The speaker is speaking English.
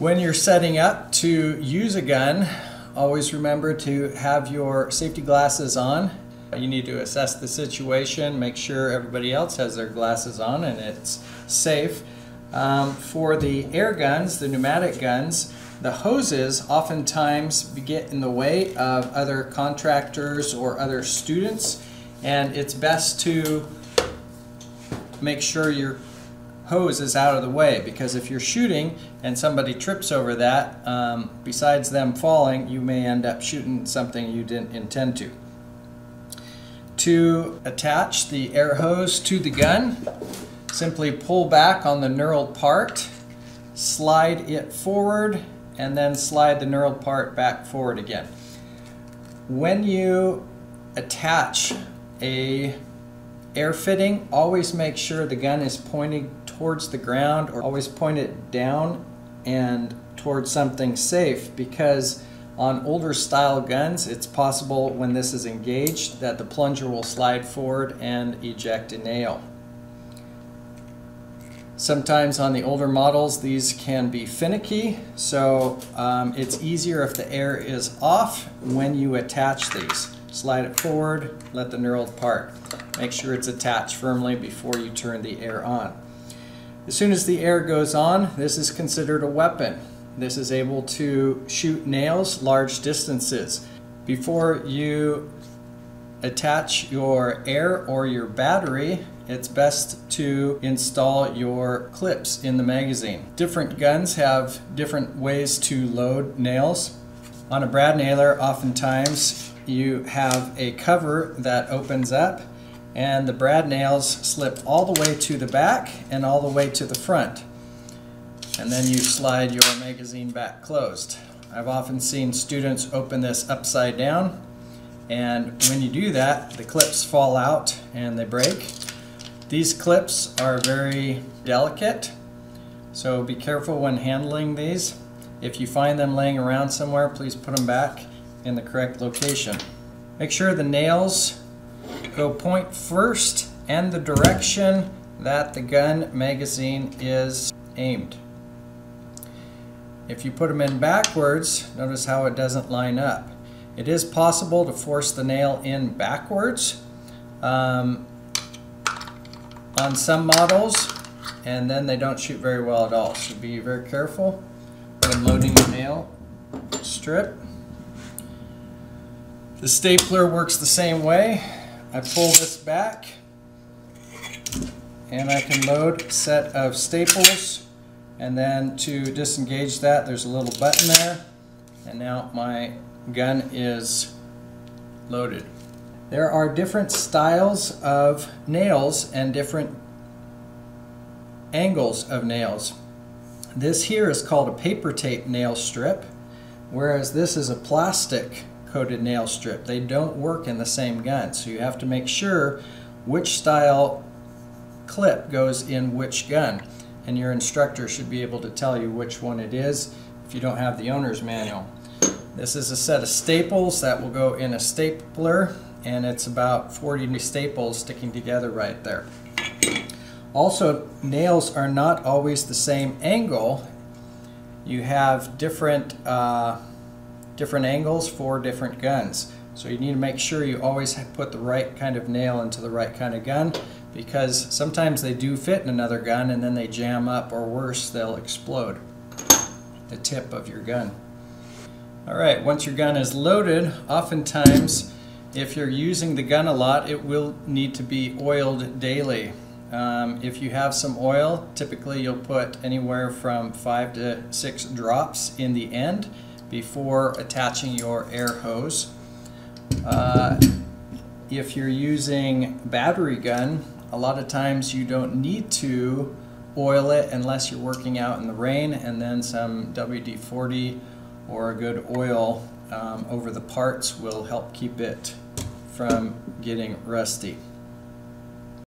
When you're setting up to use a gun, always remember to have your safety glasses on. You need to assess the situation, make sure everybody else has their glasses on and it's safe. For the air guns, the pneumatic guns, the hoses oftentimes get in the way of other contractors or other students, and it's best to make sure your hose is out of the way, because if you're shooting and somebody trips over that, besides them falling, you may end up shooting something you didn't intend to. To attach the air hose to the gun, simply pull back on the knurled part, slide it forward, and then slide the knurled part back forward again. When you attach a air fitting, always make sure the gun is pointing towards the ground, or always point it down and towards something safe, because on older style guns it's possible when this is engaged that the plunger will slide forward and eject a nail. Sometimes on the older models these can be finicky, so it's easier if the air is off when you attach these. Slide it forward, let the knurled part. Make sure it's attached firmly before you turn the air on. As soon as the air goes on, this is considered a weapon. This is able to shoot nails large distances. Before you attach your air or your battery, it's best to install your clips in the magazine. Different guns have different ways to load nails. On a brad nailer, oftentimes you have a cover that opens up, and the brad nails slip all the way to the back and all the way to the front. And then you slide your magazine back closed. I've often seen students open this upside down, and when you do that, the clips fall out and they break. These clips are very delicate, so be careful when handling these. If you find them laying around somewhere, please put them back in the correct location. Make sure the nails go point first and the direction that the gun magazine is aimed. If you put them in backwards, notice how it doesn't line up. It is possible to force the nail in backwards on some models, and then they don't shoot very well at all. So be very careful when loading the nail strip. The stapler works the same way. I pull this back and I can load a set of staples, and then to disengage that there's a little button there, and now my gun is loaded. There are different styles of nails and different angles of nails. This here is called a paper tape nail strip, whereas this is a plastic coated nail strip. They don't work in the same gun, so you have to make sure which style clip goes in which gun, and your instructor should be able to tell you which one it is if you don't have the owner's manual. This is a set of staples that will go in a stapler, and it's about 40 staples sticking together right there. Also, nails are not always the same angle. You have different angles for different guns. So you need to make sure you always put the right kind of nail into the right kind of gun, because sometimes they do fit in another gun and then they jam up, or worse, they'll explode the tip of your gun. Alright, once your gun is loaded, oftentimes if you're using the gun a lot, it will need to be oiled daily. If you have some oil, typically you'll put anywhere from 5 to 6 drops in the end before attaching your air hose. If you're using battery gun, a lot of times you don't need to oil it unless you're working out in the rain, and then some WD-40 or a good oil over the parts will help keep it from getting rusty.